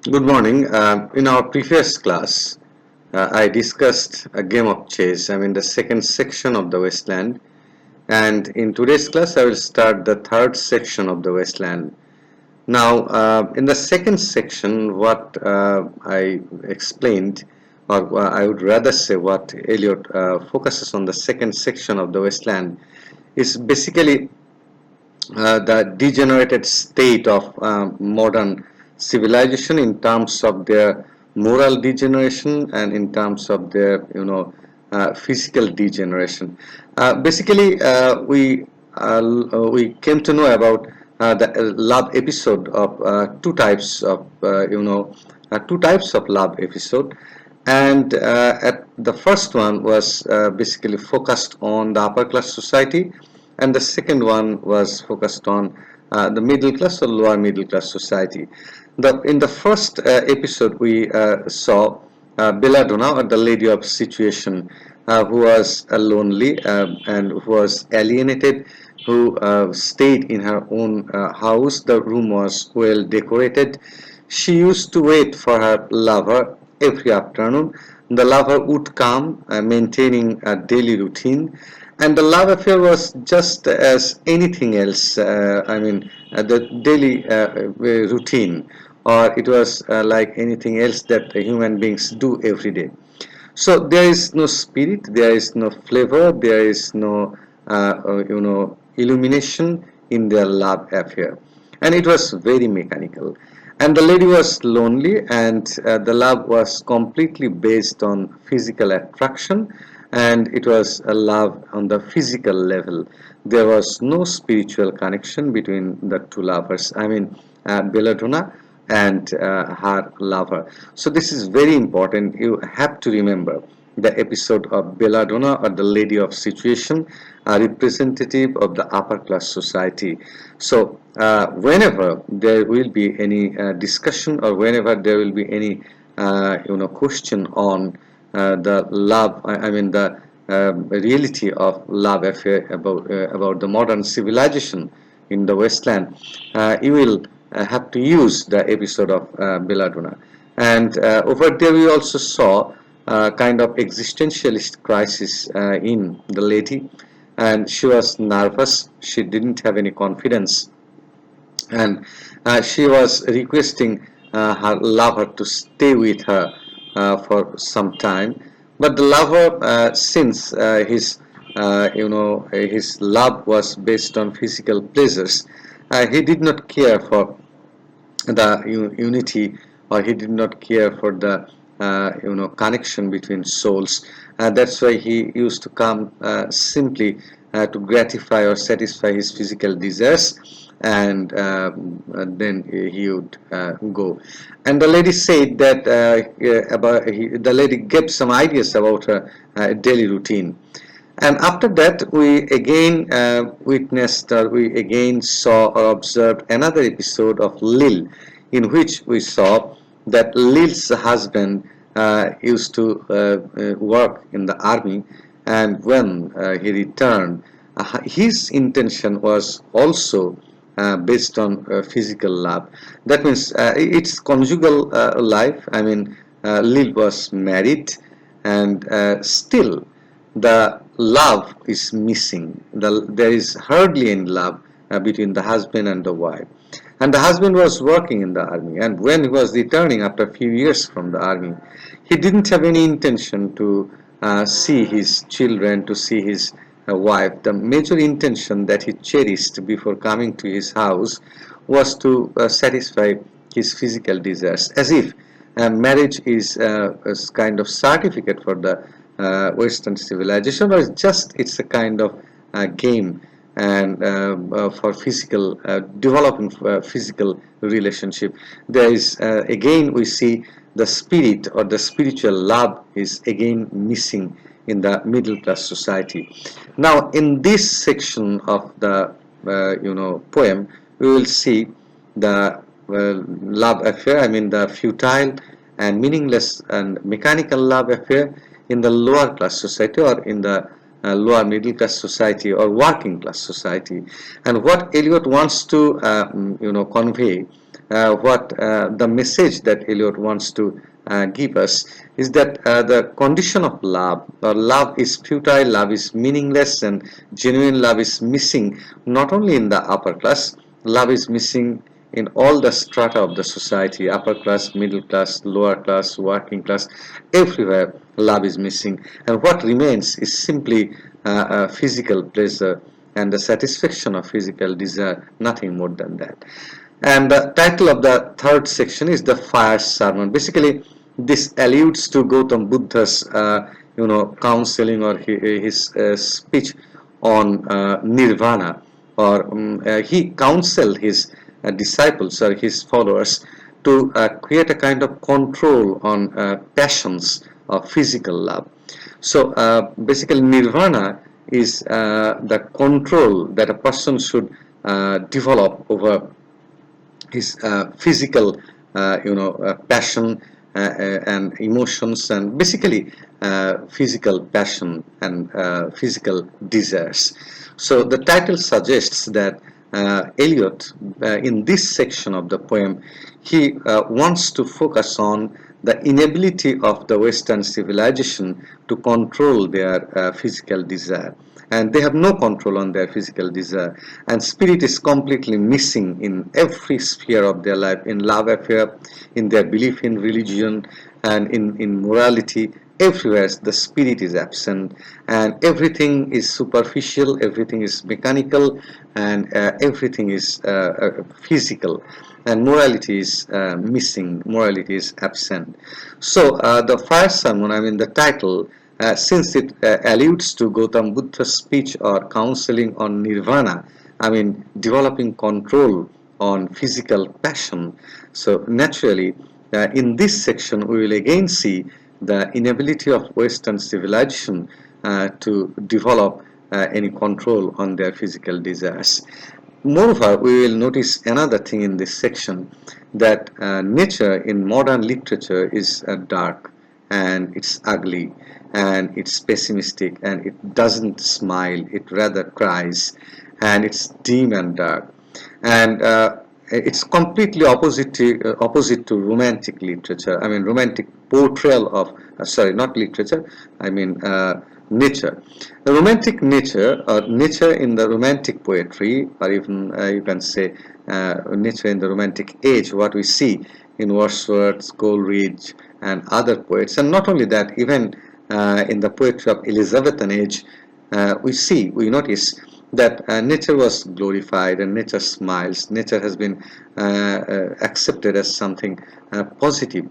Good morning. In our previous class, I discussed a game of chess. I'm in the second section of the Wasteland, and in today's class, I will start the third section of the Wasteland. Now, in the second section, what I explained, or I would rather say what Eliot focuses on the second section of the Wasteland, is basically the degenerated state of modern civilization in terms of their moral degeneration and in terms of their physical degeneration. We came to know about the love episode of two types of love episode, and at the first one was basically focused on the upper class society, and the second one was focused on the middle class or lower middle class society. In the first episode, we saw Belladonna, or the Lady of Situation, who was lonely and who was alienated, who stayed in her own house. The room was well decorated. She used to wait for her lover every afternoon. The lover would come, maintaining a daily routine, and the love affair was just as anything else. The daily routine, or it was like anything else that human beings do every day. So there is no spirit, there is no flavor, there is no illumination in their love affair, and it was very mechanical. And the lady was lonely, and the love was completely based on physical attraction, and it was a love on the physical level. There was no spiritual connection between the two lovers. Belladonna and her lover. So this is very important. You have to remember the episode of Belladonna, or the Lady of Situation, a representative of the upper class society. So whenever there will be any discussion, or whenever there will be any question on the love, the reality of love affair about the modern civilization in the Westland, you will have to use the episode of Belladonna. And over there we also saw kind of existentialist crisis in the lady, and she was nervous. She didn't have any confidence, and she was requesting her lover to stay with her for some time. But the lover, since his love was based on physical pleasures, he did not care for the unity, or he did not care for the connection between souls. That's why he used to come simply to gratify or satisfy his physical desires, and then he would go. And the lady said that the lady gave some ideas about her daily routine. And after that, we again witnessed, or we again saw or observed another episode of Lil, in which we saw that Lil's husband used to work in the army, and when he returned, his intention was also based on physical love. That means it's conjugal life. Lil was married, and still the love is missing. There is hardly any love between the husband and the wife. And the husband was working in the army, and when he was returning after a few years from the army, he didn't have any intention to see his children, to see his wife. The major intention that he cherished before coming to his house was to satisfy his physical desires, as if marriage is a kind of certificate for the Western civilization, or it's a kind of game, and for physical developing physical relationship. There is again we see the spirit, or the spiritual love is again missing in the middle class society. Now, in this section of the poem, we will see the love affair. The futile and meaningless and mechanical love affair in the lower class society, or in the lower middle class society, or working class society. And what Eliot wants to convey what the message that Eliot wants to give us is that the condition of love, love is futile, love is meaningless, and genuine love is missing not only in the upper class, love is missing in all the strata of the society, upper class, middle class, lower class, working class, everywhere love is missing. And what remains is simply physical pleasure and the satisfaction of physical desire, nothing more than that. And the title of the third section is the fire sermon. Basically, this alludes to Gautam Buddha's, counseling or his speech on nirvana, or he counseled his disciples or his followers to create a kind of control on passions of physical love. So basically, nirvana is the control that a person should develop over his physical passion and emotions, and basically physical passion and physical desires. So the title suggests that Eliot, in this section of the poem, he wants to focus on the inability of the Western civilization to control their physical desire, and they have no control on their physical desire, and spirit is completely missing in every sphere of their life, in love affair, in their belief in religion, and in morality. Everywhere the spirit is absent, and everything is superficial, everything is mechanical, and everything is physical, and morality is missing, morality is absent. So the fire sermon, I mean the title, since it alludes to Gautam Buddha's speech or counseling on nirvana, I mean developing control on physical passion. So naturally, in this section we will again see the inability of Western civilization to develop any control on their physical desires. Moreover, we will notice another thing in this section, that nature in modern literature is dark, and it's ugly, and it's pessimistic, and it doesn't smile, it rather cries, and it's dim and dark. And it's completely opposite to romantic literature. I mean romantic portrayal of sorry, not literature, I mean nature. The romantic nature, or nature in the romantic poetry, or even you can say nature in the romantic age, what we see in Wordsworth, Coleridge, and other poets, and not only that, even in the poetry of Elizabethan age, we notice that nature was glorified, and nature smiles, nature has been accepted as something positive.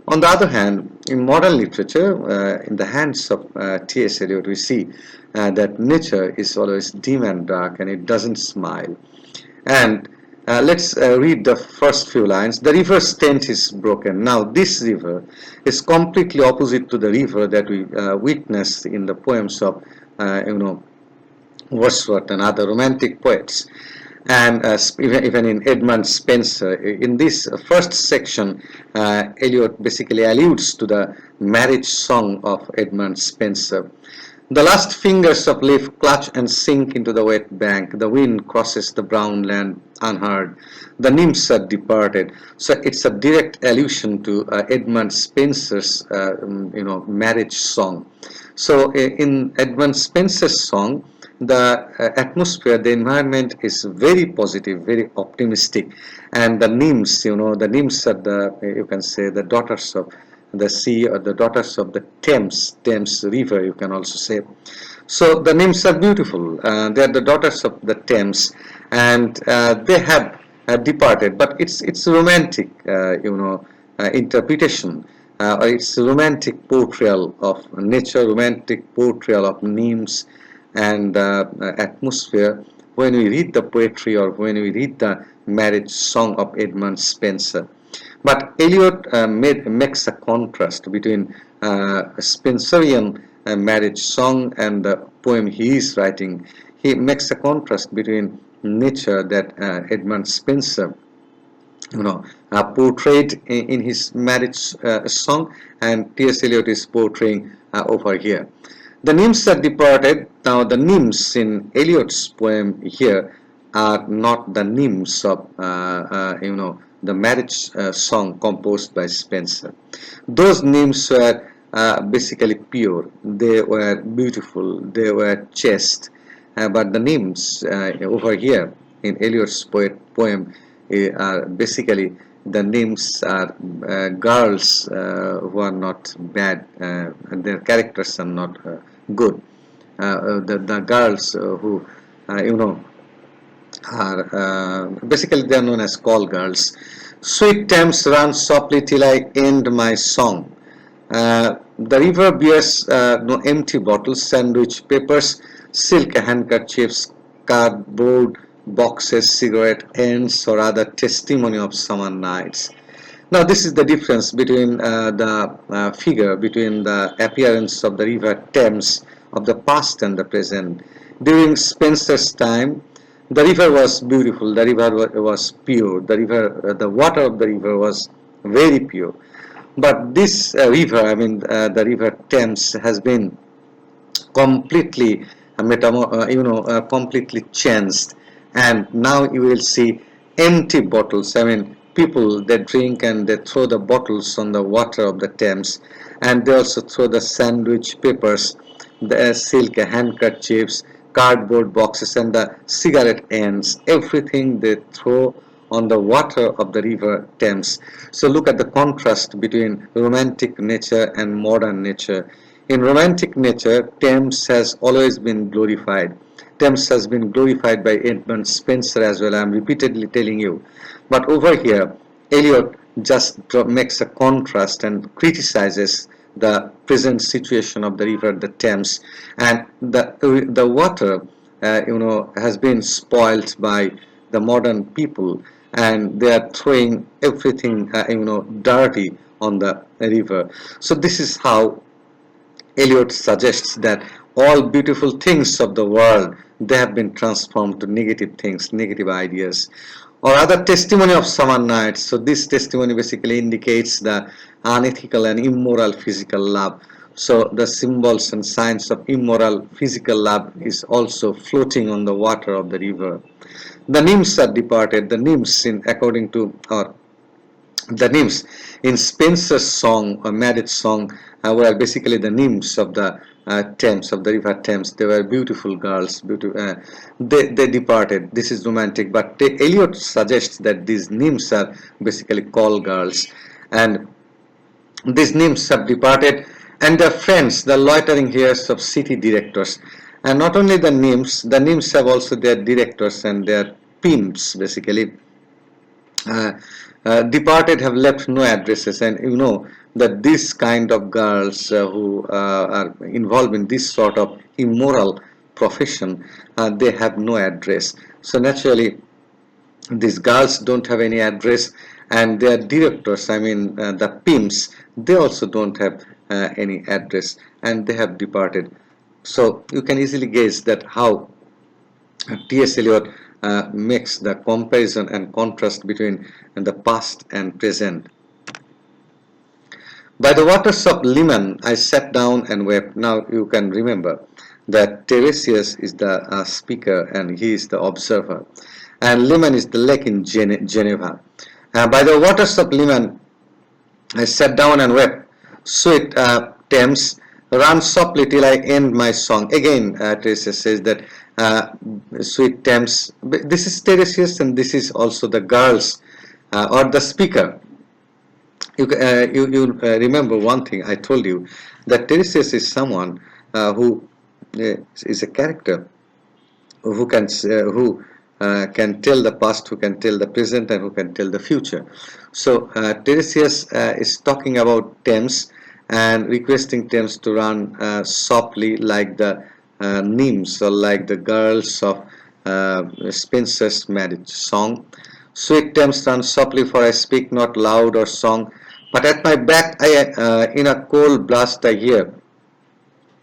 On the other hand, in modern literature, in the hands of T.S. Eliot, we see that nature is always dim and dark, and it doesn't smile. And let's read the first few lines. The river's tent is broken. Now this river is completely opposite to the river that we witnessed in the poems of Wordsworth and other romantic poets, and even in Edmund Spenser. In this first section, Eliot basically alludes to the marriage song of Edmund Spenser. The last fingers of leaf clutch and sink into the wet bank. The wind crosses the brown land unheard. The nymphs are departed. So it's a direct allusion to Edmund Spenser's, marriage song. So in Edmund Spenser's song, the atmosphere, the environment is very positive, very optimistic, and the nymphs, the nymphs are you can say, the daughters of the sea, or the daughters of the Thames River, you can also say. So the nymphs are beautiful. They are the daughters of the Thames, and they have departed. But it's romantic, interpretation. Or it's romantic portrayal of nature, romantic portrayal of nymphs and atmosphere when we read the poetry or when we read the marriage song of Edmund Spenser. But Eliot makes a contrast between Spenserian marriage song and the poem he is writing. He makes a contrast between nature that Edmund Spenser portrayed in his marriage song, and T.S. Eliot is portraying over here. The nymphs are departed. Now the nymphs in Eliot's poem here are not the nymphs of the marriage song composed by Spencer. Those names were basically pure, they were beautiful, they were chaste, but the names over here in Eliot's poem are basically the names are girls who are not bad, and their characters are not good. The girls who you know are basically they are known as call girls. Sweet Thames run softly till I end my song. The river bears no empty bottles, sandwich papers, silk handkerchiefs, cardboard boxes, cigarette ends, or other testimony of summer nights. Now, this is the difference between the figure, between the appearance of the river Thames of the past and the present. During Spencer's time, the river was beautiful, the river was pure, the water of the river was very pure. But this river, I mean, the river Thames has been completely completely changed, and now you will see empty bottles. I mean, people they drink and they throw the bottles on the water of the Thames, and they also throw the sandwich papers, the silk handkerchiefs, cardboard boxes, and the cigarette ends, everything they throw on the water of the river Thames. So look at the contrast between romantic nature and modern nature. In romantic nature, Thames has always been glorified. Thames has been glorified by Edmund Spencer as well, I am repeatedly telling you. But over here, Eliot just makes a contrast and criticizes the present situation of the river, the Thames, and the water, has been spoiled by the modern people, and they are throwing everything, dirty on the river. So this is how Eliot suggests that all beautiful things of the world they have been transformed to negative things, negative ideas, or other testimony of summer nights. So this testimony basically indicates the unethical and immoral physical love. So the symbols and signs of immoral physical love is also floating on the water of the river. The nymphs are departed. The nymphs, in according to or the nymphs in Spencer's song, a marriage song, were basically the nymphs of the Thames, of the river Thames. They were beautiful girls. They departed. This is romantic, but Eliot suggests that these nymphs are basically call girls, and these nymphs have departed, and their friends, the loitering hairs of city directors. And not only the nymphs have also their directors and their pimps, basically uh, departed, have left no addresses. And you know that this kind of girls who are involved in this sort of immoral profession, they have no address. So naturally these girls don't have any address, and their directors, I mean the pimps, they also don't have any address, and they have departed. So you can easily guess that how T.S. Eliot makes the comparison and contrast between the past and present. By the waters of Leman I sat down and wept. Now you can remember that Tiresias is the speaker and he is the observer, and Leman is the lake in Geneva. By the waters of Leman I sat down and wept. Sweet Thames, run softly till I end my song. Again, Tiresias says that sweet Thames. This is Tiresias, and this is also the girls or the speaker. You remember one thing I told you, that Tiresias is someone who is a character who can tell the past, who can tell the present, and who can tell the future. So Tiresias is talking about Thames and requesting Thames to run softly like the nymphs or like the girls of Spencer's marriage song. Sweet Thames, run softly, for I speak not loud or song, but at my back in a cold blast I hear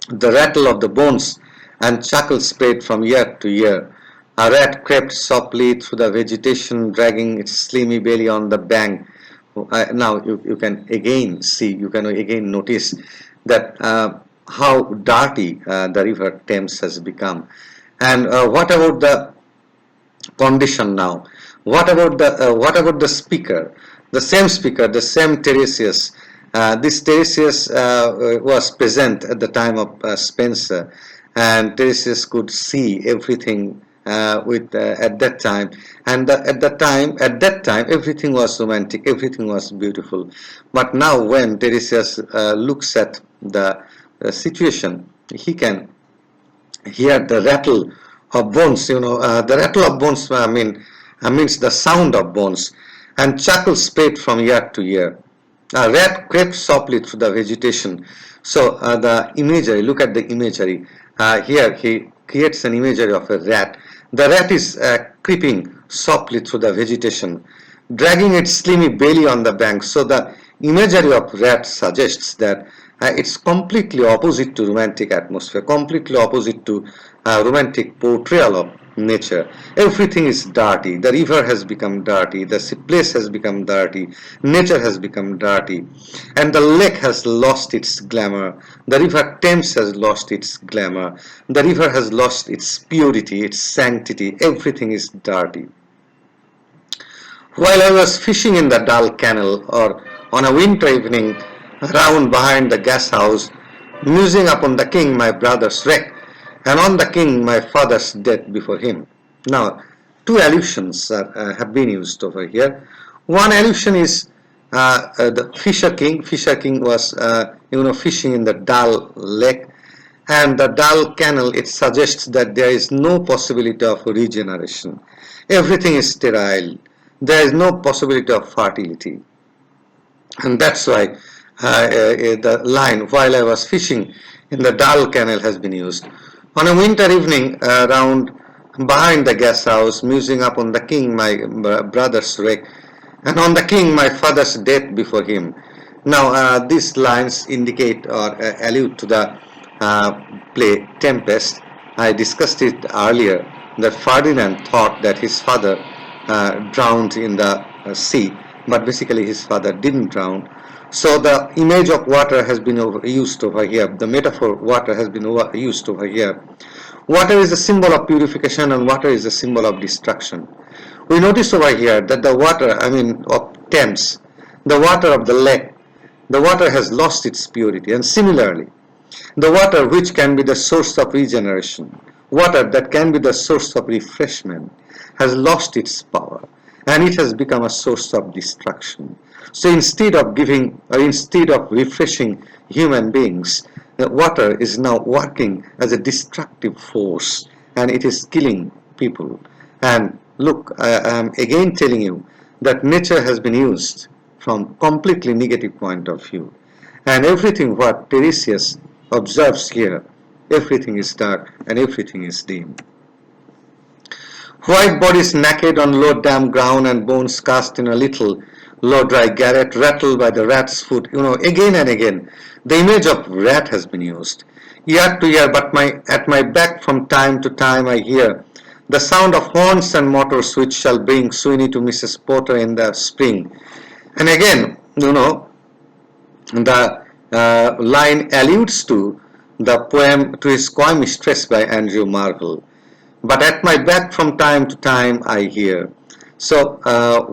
the rattle of the bones, and chuckles spread from year to year. A rat crept softly through the vegetation, dragging its slimy belly on the bank. Now you can again see, you can again notice that how dirty the river Thames has become. And what about the condition now. What about the speaker? The same speaker, the same Tiresias. This Tiresias was present at the time of Spencer, and Tiresias could see everything with at that time. And at that time, everything was romantic, everything was beautiful. But now, when Tiresias looks at the situation, he can hear the rattle of bones. The rattle of bones means the sound of bones, and chuckle spread from year to year. A rat crept softly through the vegetation. So the imagery, look at the imagery. Here he creates an imagery of a rat. The rat is creeping softly through the vegetation, dragging its slimy belly on the bank. So the imagery of rat suggests that it's completely opposite to romantic atmosphere, completely opposite to romantic portrayal of nature. Everything is dirty. The river has become dirty. The place has become dirty. Nature has become dirty. And the lake has lost its glamour. The river Thames has lost its glamour. The river has lost its purity, its sanctity. Everything is dirty. While I was fishing in the dull canal, or on a winter evening round behind the gas house, musing upon the king my brother's wreck, and on the king my father's death before him. Now, two allusions have been used over here. One allusion is the fisher king. Fisher king was fishing in the dull lake, and the dull canal. It suggests that there is no possibility of regeneration. Everything is sterile. There is no possibility of fertility, and that's why the line "while I was fishing in the dull canal" has been used. On a winter evening, round behind the gas house, musing upon the king my brother's wreck, and on the king my father's death before him. Now, these lines indicate or allude to the play Tempest. I discussed it earlier that Ferdinand thought that his father drowned in the sea, but basically his father didn't drown. So the image of water has been used over here. The metaphor water has been used over here. Water is a symbol of purification, and water is a symbol of destruction. We notice over here that the water, of Thames, the water of the lake, the water has lost its purity. And similarly, the water which can be the source of regeneration, water that can be the source of refreshment, has lost its power, and it has become a source of destruction. So instead of refreshing human beings, the water is now working as a destructive force, and it is killing people. And look, I am again telling you that nature has been used from completely negative point of view. And everything what Tiresias observes here, everything is dark and everything is dim. White bodies naked on low damp ground, and bones cast in a little low dry garret, rattled by the rat's foot. Again and again, the image of rat has been used. Year to year, but at my back from time to time I hear the sound of horns and motors which shall bring Sweeney to Mrs. Porter in the spring. And again, the line alludes to the poem To His Coy Mistress by Andrew Marvell. But at my back from time to time I hear. So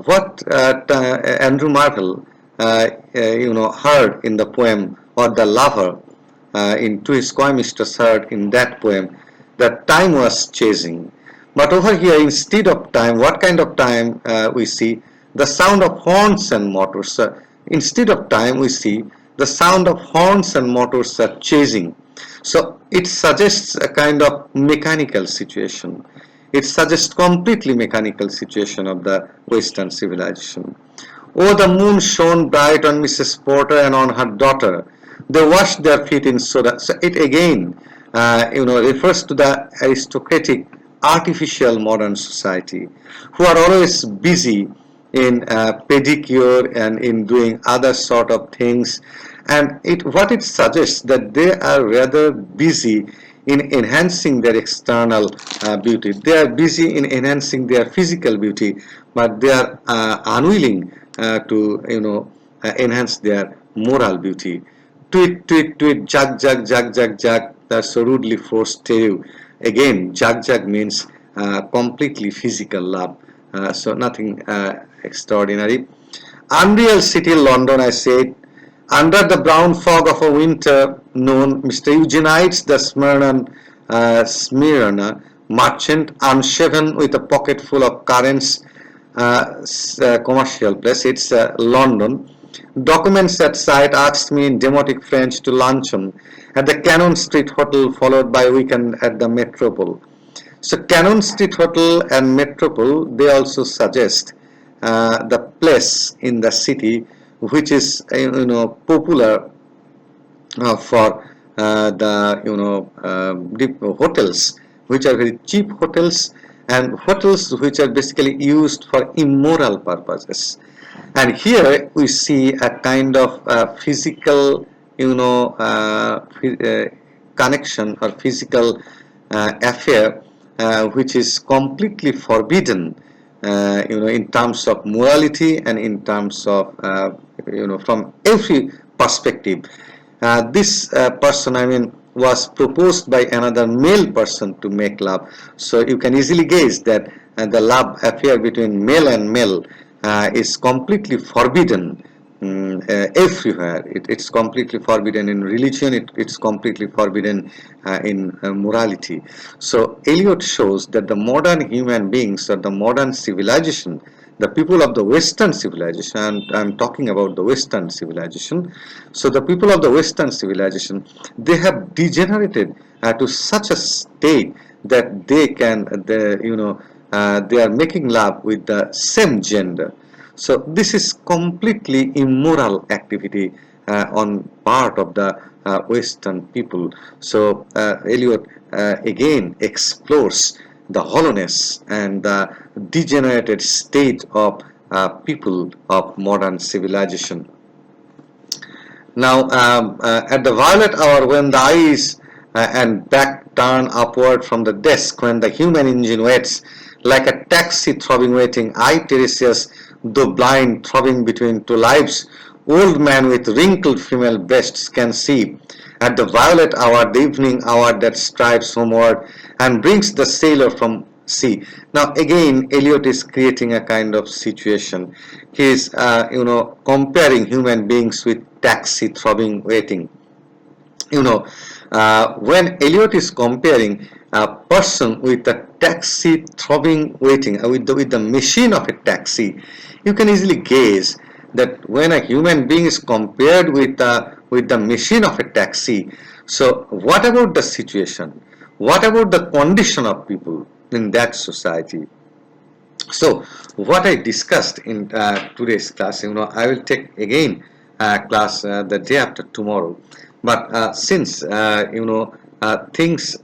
what Andrew Marvell heard in the poem, or the lover in To His Coy Mistress heard in that poem, that time was chasing. But over here, instead of time, what kind of time we see? The sound of horns and motors. Instead of time, we see the sound of horns and motors are chasing. So it suggests a kind of mechanical situation. It suggests completely mechanical situation of the Western civilization. Oh, the moon shone bright on Mrs. Porter and on her daughter. They washed their feet in soda. So it again, refers to the aristocratic, artificial modern society, who are always busy in pedicure and in doing other sort of things. And what it suggests that they are rather busy in enhancing their external beauty. They are busy in enhancing their physical beauty, but they are unwilling to enhance their moral beauty. Tweet, tweet, tweet, jug, jug, jug, jug, jug. That's so rudely forced to you. Again, jug, jug means completely physical love. So nothing extraordinary. Unreal city, London, I said. Under the brown fog of a winter noon, Mr. Eugenides, the Smyrna merchant, unshaven with a pocket full of currents, commercial place, it's London, documents at sight, asked me in demotic French to luncheon at the Cannon Street Hotel, followed by weekend at the Metropole. So Cannon Street Hotel and Metropole, they also suggest the place in the city which is popular for the hotels which are very cheap hotels, and hotels which are basically used for immoral purposes. And here we see a kind of physical connection or physical affair which is completely forbidden in terms of morality and in terms of from every perspective. This person, I mean, was proposed by another male person to make love. So you can easily gauge that the love affair between male and male is completely forbidden everywhere. It's completely forbidden in religion. It's completely forbidden in morality. So Eliot shows that the modern human beings or the modern civilization, the people of the Western civilization, and I'm talking about the Western civilization. So the people of the Western civilization, they have degenerated to such a state that they are making love with the same gender. So this is completely immoral activity on part of the Western people. So Eliot again explores the hollowness and the degenerated state of people of modern civilization. Now, at the violet hour, when the eyes and back turn upward from the desk, when the human engine waits like a taxi throbbing waiting, I, Tiresias, though blind, throbbing between two lives, old man with wrinkled female breasts, can see at the violet hour, the evening hour that strives homeward and brings the sailor from sea. Now again, Eliot is creating a kind of situation. He is, comparing human beings with taxi throbbing waiting. When Eliot is comparing a person with a taxi throbbing waiting, with the machine of a taxi, you can easily gauge that when a human being is compared with the machine of a taxi, so what about the situation? What about the condition of people in that society? So what I discussed in today's class, I will take again class the day after tomorrow. But since things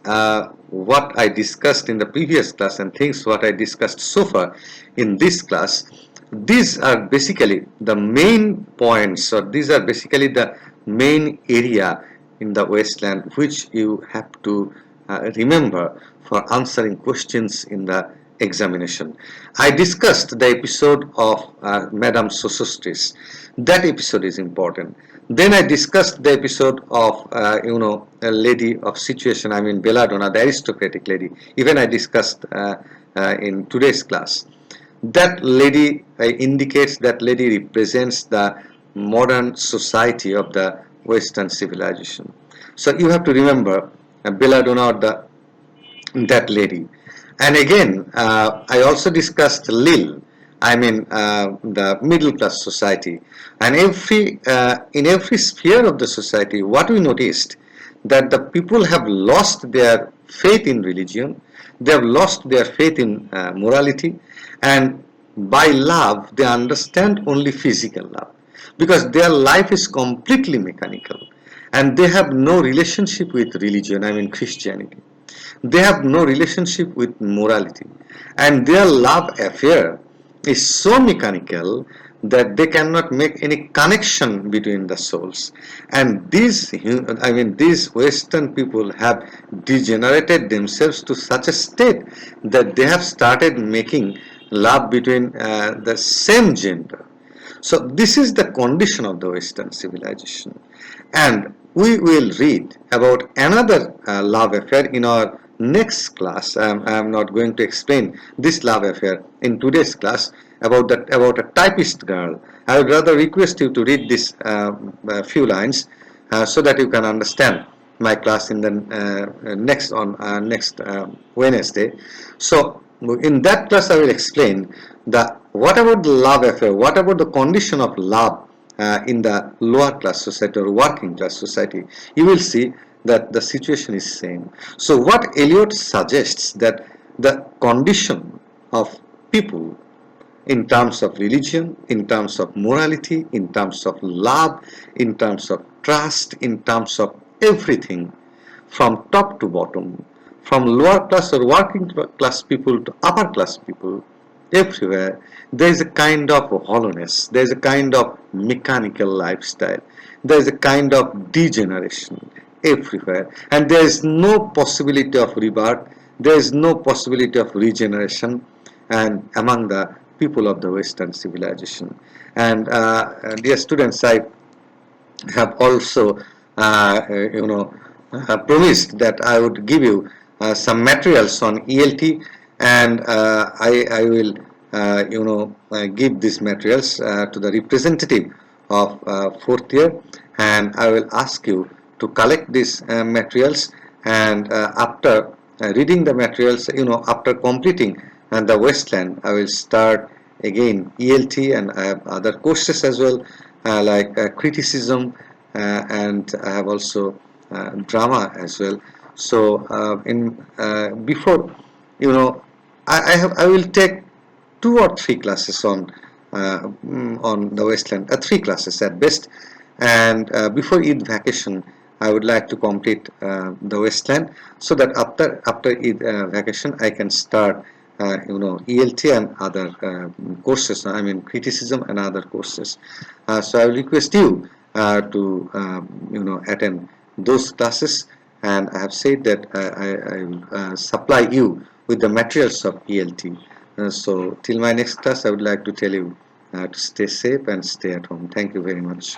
what I discussed in the previous class and things what I discussed so far in this class, these are basically the main points, or these are basically the main area in the Westland which you have to remember for answering questions in the examination. I discussed the episode of Madame Sosostris. That episode is important. Then I discussed the episode of a lady of situation, I mean Belladonna, the aristocratic lady. Even I discussed in today's class. That lady indicates, that lady represents the modern society of the Western civilization. So you have to remember Belladonna, or that lady. And again, I also discussed Lil, I mean the middle class society. And in every sphere of the society, what we noticed, that the people have lost their faith in religion, they have lost their faith in morality, and by love they understand only physical love, because their life is completely mechanical, and they have no relationship with religion, I mean Christianity. They have no relationship with morality, and their love affair is so mechanical that they cannot make any connection between the souls. And these Western people have degenerated themselves to such a state that they have started making love between the same gender. So this is the condition of the Western civilization. And we will read about another love affair in our next class, I'm not going to explain this love affair in today's class about a typist girl. I would rather request you to read this few lines so that you can understand my class in the next Wednesday. So in that class, I will explain the what about the love affair, what about the condition of love in the lower class society or working class society. You will see that the situation is same. So what Eliot suggests that the condition of people in terms of religion, in terms of morality, in terms of love, in terms of trust, in terms of everything, from top to bottom, from lower class or working class people to upper class people, everywhere there is a kind of hollowness, there is a kind of mechanical lifestyle, there is a kind of degeneration everywhere, and there is no possibility of rebirth, there is no possibility of regeneration, and among the people of the Western civilization. And dear students, I have also promised that I would give you some materials on ELT, and I will give these materials to the representative of fourth year, and I will ask you to collect these materials, and after reading the materials, after completing the Westland, I will start again ELT, and I have other courses as well, like criticism, and I have also drama as well. So in before, I will take 2 or 3 classes on the Westland, 3 classes at best, and before Eid vacation, I would like to complete the Westland, so that after Eid vacation I can start ELT and other courses. I mean criticism and other courses. So I will request you to attend those classes, and I have said that I will supply you with the materials of ELT. So till my next class, I would like to tell you to stay safe and stay at home. Thank you very much.